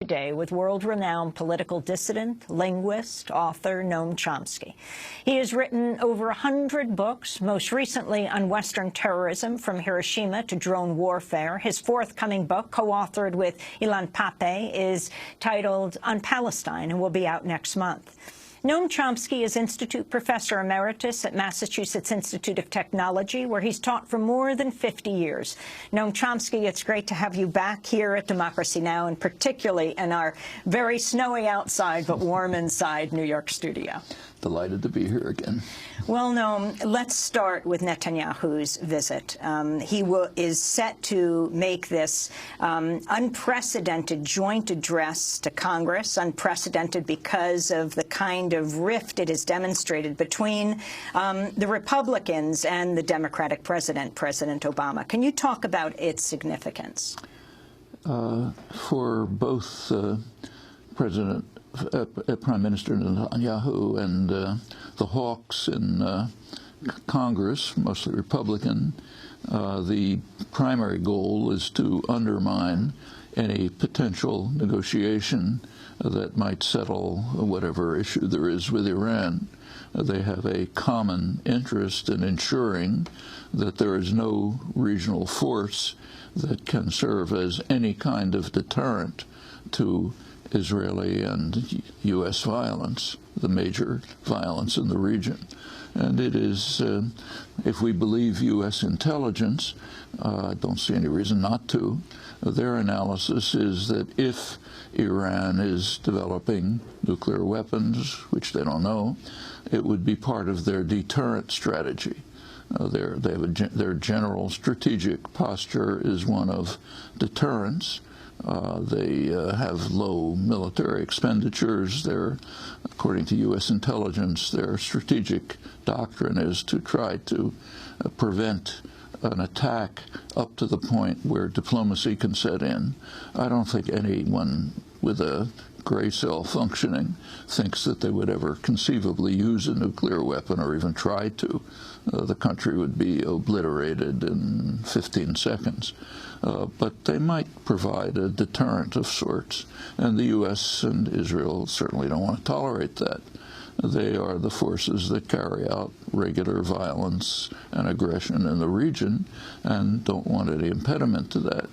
Today with world-renowned political dissident, linguist, author Noam Chomsky. He has written over 100 books, most recently on Western terrorism from Hiroshima to drone warfare. His forthcoming book, co-authored with Ilan Pappé, is titled On Palestine and will be out next month. Noam Chomsky is Institute Professor Emeritus at Massachusetts Institute of Technology, where he's taught for more than 50 years. Noam Chomsky, it's great to have you back here at Democracy Now!, and particularly in our very snowy outside but warm inside New York studio. Delighted to be here again. Well, Noam, let's start with Netanyahu's visit. He is set to make this unprecedented joint address to Congress, unprecedented because of the kind of rift it has demonstrated between the Republicans and the Democratic president, President Obama. Can you talk about its significance? For both Prime Minister Netanyahu and the hawks in Congress, mostly Republican, the primary goal is to undermine any potential negotiation that might settle whatever issue there is with Iran. They have a common interest in ensuring that there is no regional force that can serve as any kind of deterrent to Israeli and U.S. violence, the major violence in the region. And it is, if we believe U.S. intelligence, I don't see any reason not to, their analysis is that if Iran is developing nuclear weapons, which they don't know, it would be part of their deterrent strategy. Their general strategic posture is one of deterrence. They have low military expenditures. According to U.S. intelligence, their strategic doctrine is to try to prevent an attack up to the point where diplomacy can set in. I don't think anyone with a gray cell functioning thinks that they would ever conceivably use a nuclear weapon or even try to. The country would be obliterated in 15 seconds. But they might provide a deterrent of sorts, and the U.S. and Israel certainly don't want to tolerate that. They are the forces that carry out regular violence and aggression in the region and don't want any impediment to that.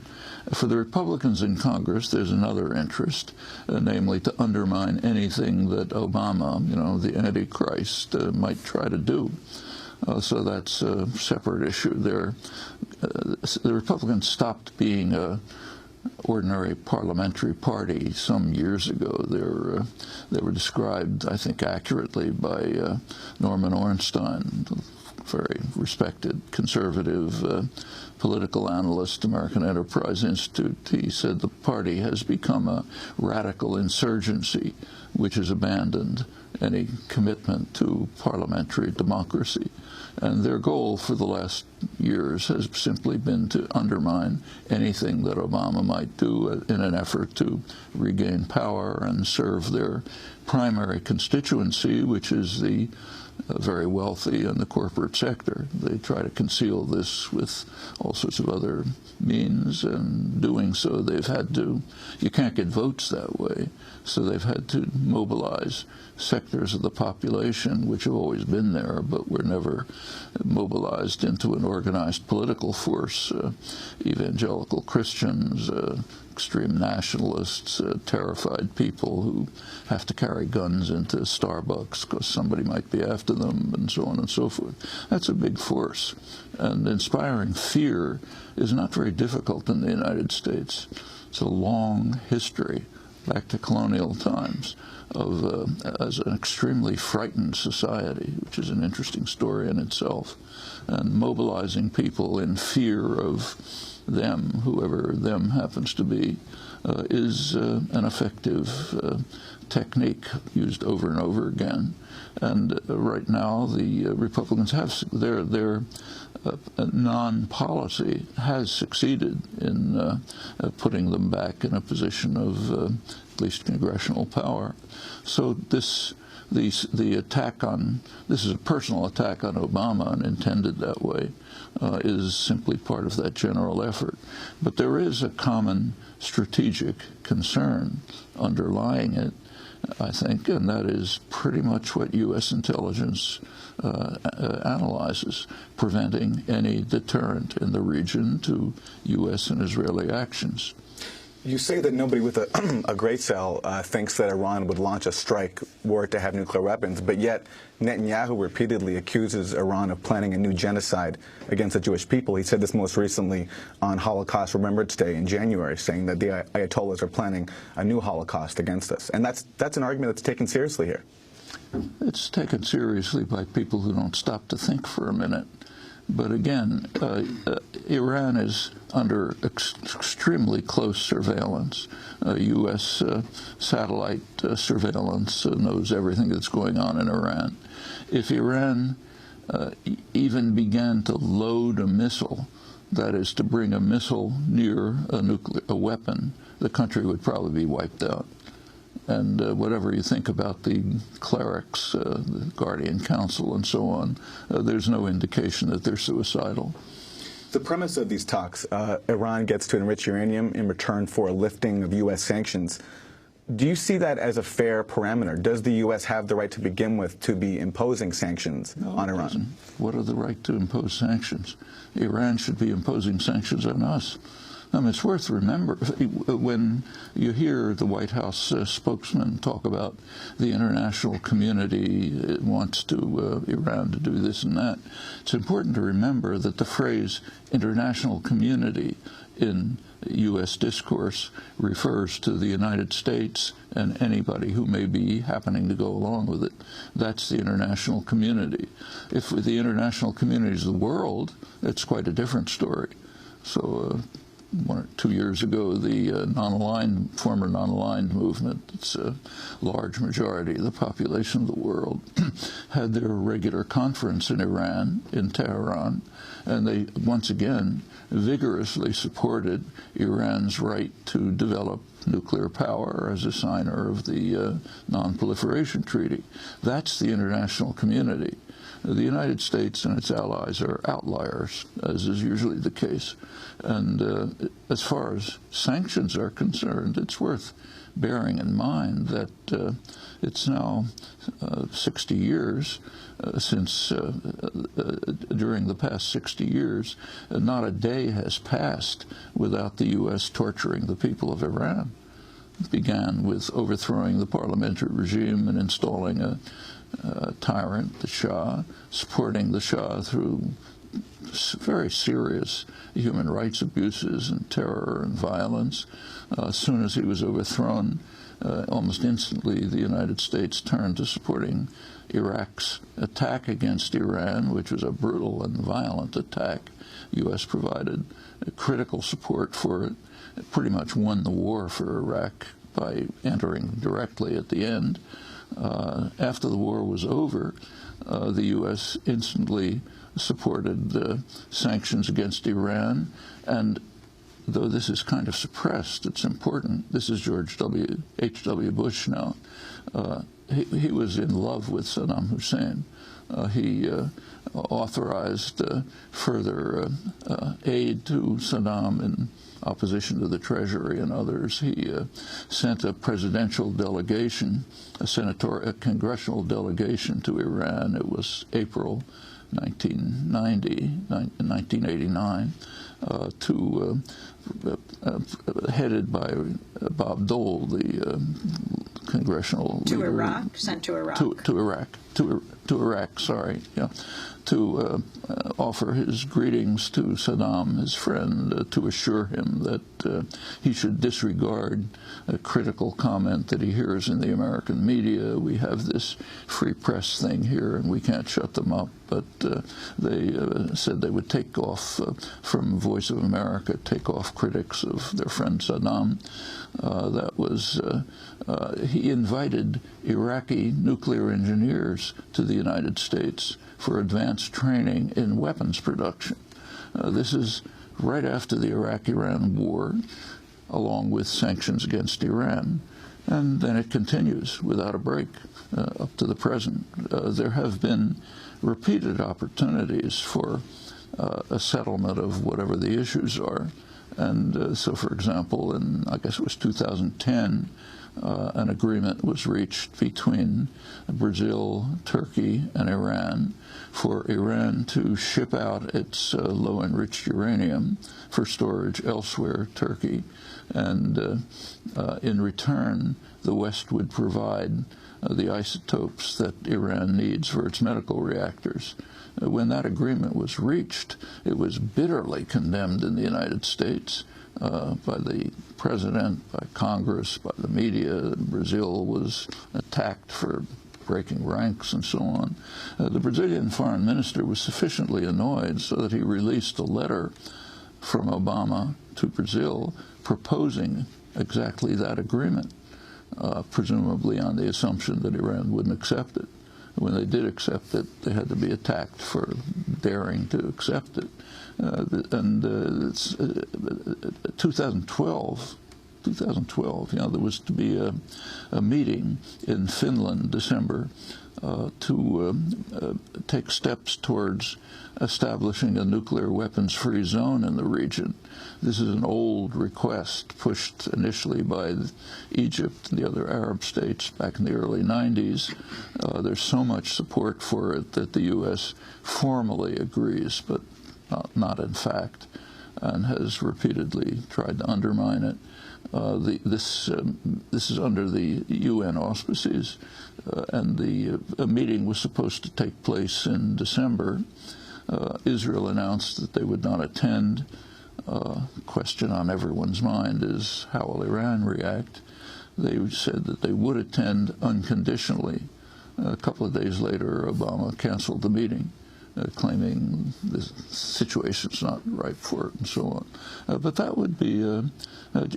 For the Republicans in Congress, there's another interest, namely to undermine anything that Obama, the Antichrist, might try to do. So that's a separate issue there. The Republicans stopped being an ordinary parliamentary party some years ago. They were described, I think, accurately by Norman Ornstein, very respected conservative political analyst, American Enterprise Institute. He said the party has become a radical insurgency, which has abandoned any commitment to parliamentary democracy. And their goal for the last years has simply been to undermine anything that Obama might do in an effort to regain power and serve their primary constituency, which is the very wealthy and the corporate sector. They try to conceal this with all sorts of other means, and doing so they've had to, you can't get votes that way, so they've had to mobilize sectors of the population which have always been there but were never mobilized into an organized political force. Evangelical Christians, extreme nationalists, terrified people who have to carry guns into Starbucks because somebody might be after them, and so on and so forth. That's a big force. And inspiring fear is not very difficult in the United States. It's a long history, back to colonial times, of as an extremely frightened society, which is an interesting story in itself, and mobilizing people in fear of them, whoever them happens to be, is an effective technique used over and over again. And right now, the Republicans have their non-policy has succeeded in putting them back in a position of at least congressional power. So this the attack on, this is a personal attack on Obama and intended that way, is simply part of that general effort. But there is a common strategic concern underlying it, I think, and that is pretty much what U.S. intelligence analyzes, preventing any deterrent in the region to U.S. and Israeli actions. You say that nobody with a great cell thinks that Iran would launch a strike were it to have nuclear weapons, but yet Netanyahu repeatedly accuses Iran of planning a new genocide against the Jewish people. He said this most recently on Holocaust Remembrance Day in January, saying that the Ayatollahs are planning a new Holocaust against us. And that's an argument that's taken seriously here. It's taken seriously by people who don't stop to think for a minute. But again, Iran is under extremely close surveillance. U.S. Satellite surveillance knows everything that's going on in Iran. If Iran even began to load a missile, that is to bring a missile near a weapon, the country would probably be wiped out. And whatever you think about the clerics, the Guardian Council, and so on, there's no indication that they're suicidal. The premise of these talks, Iran gets to enrich uranium in return for a lifting of U.S. sanctions. Do you see that as a fair parameter? Does the U.S. have the right to begin with to be imposing sanctions on Iran? Doesn't. What are the right to impose sanctions? Iran should be imposing sanctions on us. I mean, it's worth remembering when you hear the White House spokesman talk about the international community wants Iran to do this and that. It's important to remember that the phrase international community in U.S. discourse refers to the United States and anybody who may be happening to go along with it. That's the international community. If the international community is the world, it's quite a different story. So 1 or 2 years ago, the former non-aligned movement, it's a large majority of the population of the world, had their regular conference in Iran, in Tehran, and they once again vigorously supported Iran's right to develop nuclear power as a signer of the Non-Proliferation Treaty. That's the international community. The United States and its allies are outliers, as is usually the case. And as far as sanctions are concerned, it's worth bearing in mind that it's now 60 years since, during the past 60 years, not a day has passed without the U.S. torturing the people of Iran. It began with overthrowing the parliamentary regime and installing a tyrant, the Shah, supporting the Shah through very serious human rights abuses and terror and violence. As soon as he was overthrown, almost instantly the United States turned to supporting Iraq's attack against Iran, which was a brutal and violent attack. The U.S. provided critical support for it. It pretty much won the war for Iraq by entering directly at the end. After the war was over, the U.S. instantly supported sanctions against Iran, and though this is kind of suppressed, it's important. This is George H.W. Bush now. He was in love with Saddam Hussein. He authorized further aid to Saddam in opposition to the Treasury and others. He sent a presidential delegation, a congressional delegation to Iran. It was April 1989, headed by Bob Dole, the congressional leader. Iraq? Sent to Iraq? To Iraq, sorry, yeah. To offer his greetings to Saddam, his friend, to assure him that he should disregard a critical comment that he hears in the American media. We have this free press thing here, and we can't shut them up. But they said they would take off, from Voice of America, take off critics of their friend Saddam. He invited Iraqi nuclear engineers to the United States for advanced training in weapons production. This is right after the Iraq-Iran war, along with sanctions against Iran. And then it continues without a break up to the present. There have been repeated opportunities for a settlement of whatever the issues are. And so, for example, in, I guess it was 2010, an agreement was reached between Brazil, Turkey, and Iran for Iran to ship out its low-enriched uranium for storage elsewhere, Turkey. And in return, the West would provide the isotopes that Iran needs for its medical reactors. When that agreement was reached, it was bitterly condemned in the United States by the president, by Congress, by the media. Brazil was attacked for breaking ranks and so on. The Brazilian foreign minister was sufficiently annoyed so that he released a letter from Obama to Brazil proposing exactly that agreement, presumably on the assumption that Iran wouldn't accept it. When they did accept it, they had to be attacked for daring to accept it. It's 2012, there was to be a meeting in Finland, December, to take steps towards establishing a nuclear weapons-free zone in the region. This is an old request pushed initially by Egypt and the other Arab states back in the early 90s. There's so much support for it that the U.S. formally agrees, but not in fact, and has repeatedly tried to undermine it. This is under the UN auspices, and the meeting was supposed to take place in December. Israel announced that they would not attend. Question on everyone's mind is, how will Iran react? They said that they would attend unconditionally. A couple of days later, Obama canceled the meeting, claiming the situation's not ripe for it and so on. But that would be,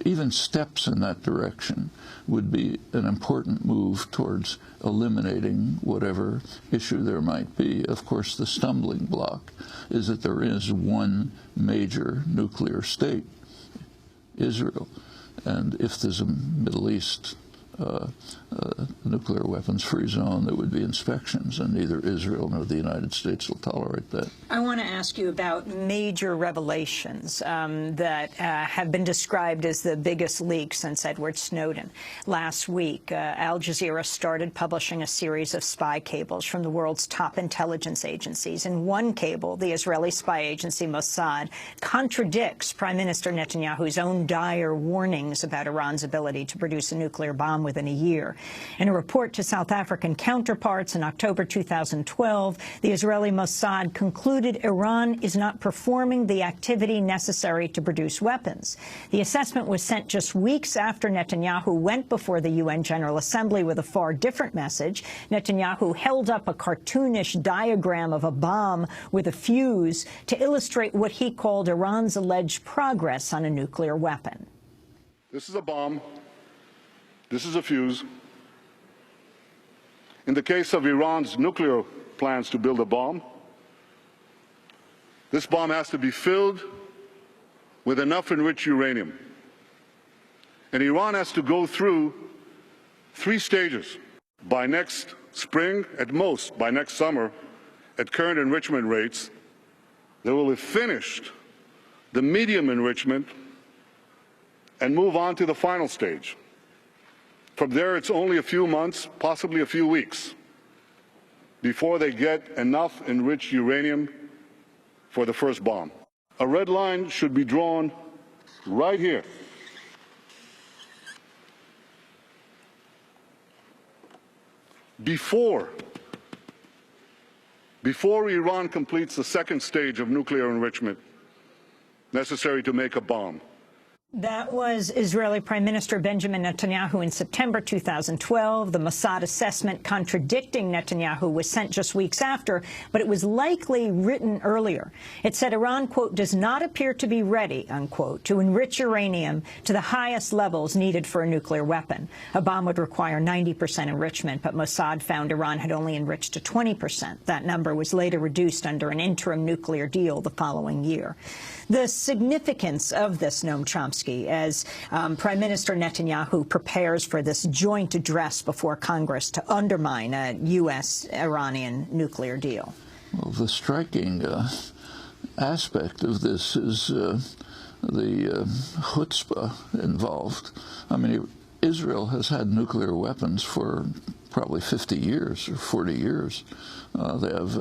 even steps in that direction would be an important move towards eliminating whatever issue there might be. Of course, the stumbling block is that there is one major nuclear state, Israel. And if there's a Middle East nuclear weapons-free zone, there would be inspections, and neither Israel nor the United States will tolerate that. I want to ask you about major revelations that have been described as the biggest leak since Edward Snowden. Last week, Al Jazeera started publishing a series of spy cables from the world's top intelligence agencies. In one cable, the Israeli spy agency Mossad contradicts Prime Minister Netanyahu's own dire warnings about Iran's ability to produce a nuclear bomb within a year. In a report to South African counterparts in October 2012, the Israeli Mossad concluded Iran is not performing the activity necessary to produce weapons. The assessment was sent just weeks after Netanyahu went before the UN General Assembly with a far different message. Netanyahu held up a cartoonish diagram of a bomb with a fuse to illustrate what he called Iran's alleged progress on a nuclear weapon. This is a bomb. This is a fuse. In the case of Iran's nuclear plans to build a bomb, this bomb has to be filled with enough enriched uranium. And Iran has to go through 3 stages. By next spring, at most by next summer, at current enrichment rates, they will have finished the medium enrichment and move on to the final stage. From there, it's only a few months, possibly a few weeks, before they get enough enriched uranium for the first bomb. A red line should be drawn right here. Before Iran completes the second stage of nuclear enrichment necessary to make a bomb. That was Israeli Prime Minister Benjamin Netanyahu in September 2012. The Mossad assessment contradicting Netanyahu was sent just weeks after, but it was likely written earlier. It said Iran, quote, does not appear to be ready, unquote, to enrich uranium to the highest levels needed for a nuclear weapon. A bomb would require 90% enrichment, but Mossad found Iran had only enriched to 20%. That number was later reduced under an interim nuclear deal the following year. The significance of this, Noam Chomsky, Chomsky as Prime Minister Netanyahu prepares for this joint address before Congress to undermine a U.S.-Iranian nuclear deal? Well, the striking aspect of this is the chutzpah involved. I mean, Israel has had nuclear weapons for probably 50 years or 40 years. They have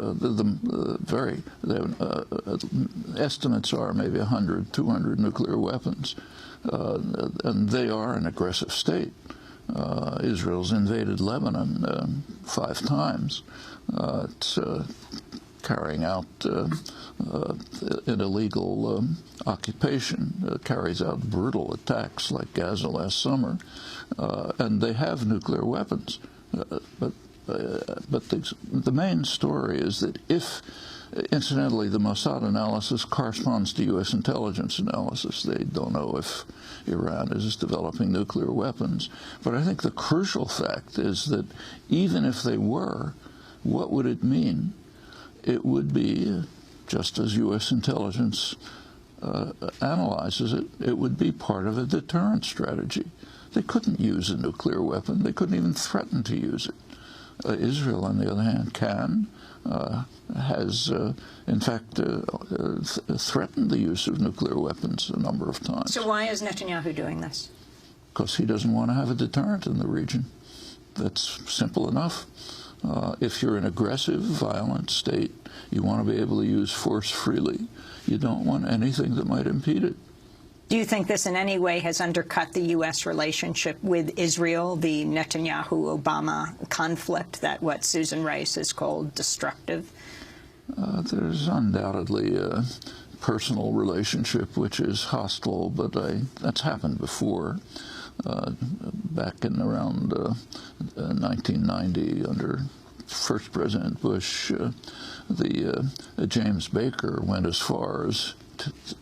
estimates are maybe 100, 200 nuclear weapons, and they are an aggressive state. Israel's invaded Lebanon 5 times. It's carrying out an illegal occupation, carries out brutal attacks like Gaza last summer, and they have nuclear weapons. But the main story is that if, incidentally, the Mossad analysis corresponds to U.S. intelligence analysis. They don't know if Iran is developing nuclear weapons. But I think the crucial fact is that even if they were, what would it mean? It would be, just as U.S. intelligence analyzes it, it would be part of a deterrent strategy. They couldn't use a nuclear weapon. They couldn't even threaten to use it. Israel, on the other hand, has in fact threatened the use of nuclear weapons a number of times. So why is Netanyahu doing this? Because he doesn't want to have a deterrent in the region. That's simple enough. If you're an aggressive, violent state, you want to be able to use force freely. You don't want anything that might impede it. Do you think this in any way has undercut the U.S. relationship with Israel, the Netanyahu-Obama conflict, that what Susan Rice has called destructive? There's undoubtedly a personal relationship which is hostile, but that's happened before. Back in around 1990, under first President Bush, James Baker went as far as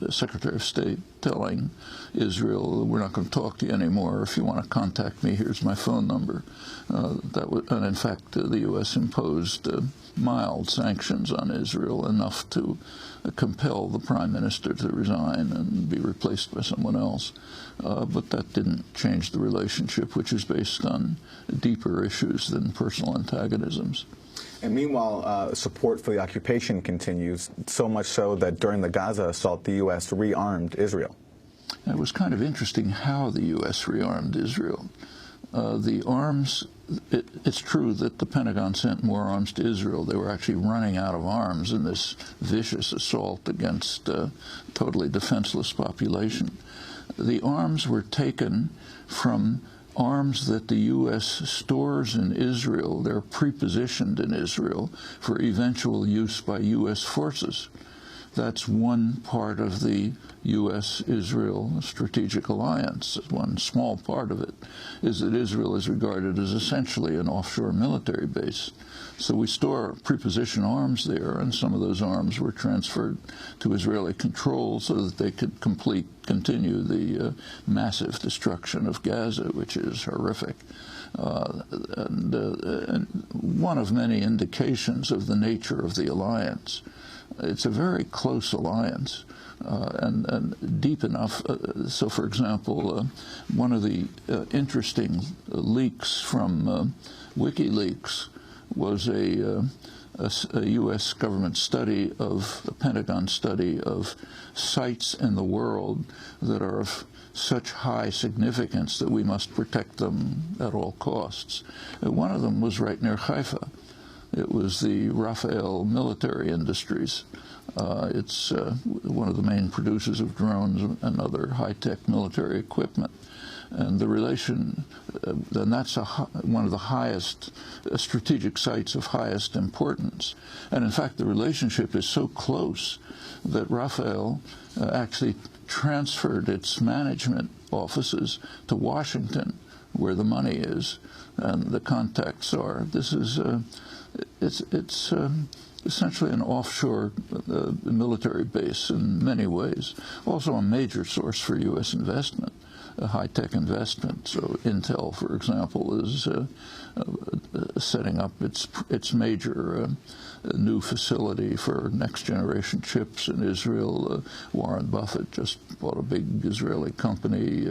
Secretary of State telling Israel, we're not going to talk to you anymore. If you want to contact me, here's my phone number. And in fact, the U.S. imposed mild sanctions on Israel, enough to compel the prime minister to resign and be replaced by someone else. But that didn't change the relationship, which is based on deeper issues than personal antagonisms. And meanwhile, support for the occupation continues, so much so that during the Gaza assault, the U.S. rearmed Israel. It was kind of interesting how the U.S. rearmed Israel. The arms, it's true that the Pentagon sent more arms to Israel. They were actually running out of arms in this vicious assault against a totally defenseless population. The arms were taken from arms that the U.S. stores in Israel. They're prepositioned in Israel for eventual use by U.S. forces. That's one part of the U.S.-Israel strategic alliance. One small part of it is that Israel is regarded as essentially an offshore military base. So we store preposition arms there, and some of those arms were transferred to Israeli control so that they could continue the massive destruction of Gaza, which is horrific. And one of many indications of the nature of the alliance. It's a very close alliance, and deep enough. So, for example, one of the interesting leaks from WikiLeaks was a U.S. government study of, a Pentagon study of sites in the world that are of such high significance that we must protect them at all costs. One of them was right near Haifa. It was the Rafael military industries. It's one of the main producers of drones and other high-tech military equipment. And the relation, and that's one of the highest strategic sites of highest importance. And in fact, the relationship is so close that Rafael actually transferred its management offices to Washington, where the money is and the contacts are. This is it's essentially an offshore military base in many ways, also a major source for U.S. investment. high-tech investment. So Intel, for example, is setting up its major new facility for next-generation chips in Israel. Warren Buffett just bought a big Israeli company.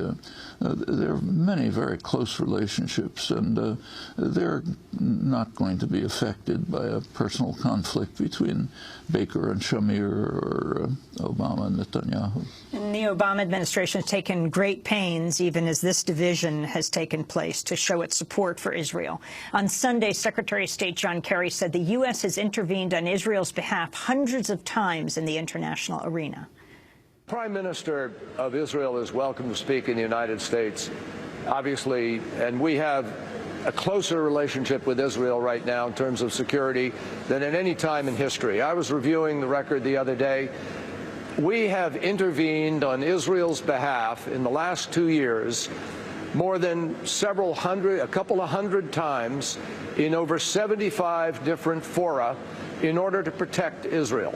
There are many very close relationships, and they're not going to be affected by a personal conflict between Baker and Shamir or Obama and Netanyahu. And the Obama administration has taken great pains, even as this division has taken place, to show its support for Israel. On Sunday, Secretary of State John Kerry said the U.S. has intervened on Israel's behalf hundreds of times in the international arena. Prime Minister of Israel is welcome to speak in the United States, obviously, and we have a closer relationship with Israel right now in terms of security than at any time in history. I was reviewing the record the other day. We have intervened on Israel's behalf in the last 2 years more than a couple of hundred times in over 75 different fora in order to protect Israel.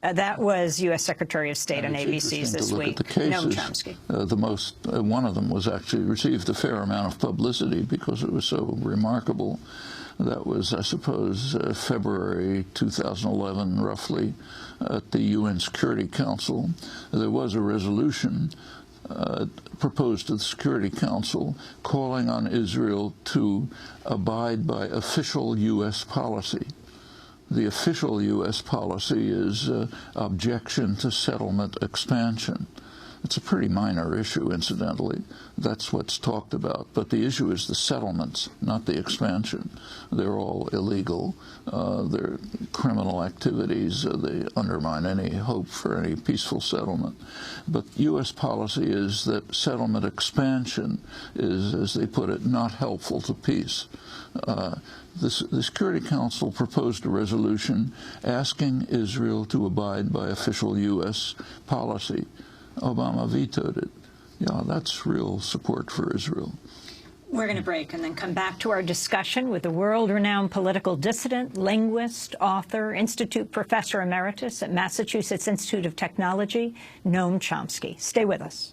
That was U.S. Secretary of State on ABC's This Week, Noam Chomsky. One of them was actually received a fair amount of publicity because it was so remarkable. That was, I suppose, February 2011, roughly, at the UN Security Council. There was a resolution proposed to the Security Council calling on Israel to abide by official U.S. policy. The official U.S. policy is objection to settlement expansion. It's a pretty minor issue, incidentally. That's what's talked about. But the issue is the settlements, not the expansion. They're all illegal. They're criminal activities. They undermine any hope for any peaceful settlement. But U.S. policy is that settlement expansion is, as they put it, not helpful to peace. The Security Council proposed a resolution asking Israel to abide by official U.S. policy. Obama vetoed it. Yeah, that's real support for Israel. We're going to break and then come back to our discussion with the world-renowned political dissident, linguist, author, Institute Professor Emeritus at Massachusetts Institute of Technology, Noam Chomsky. Stay with us.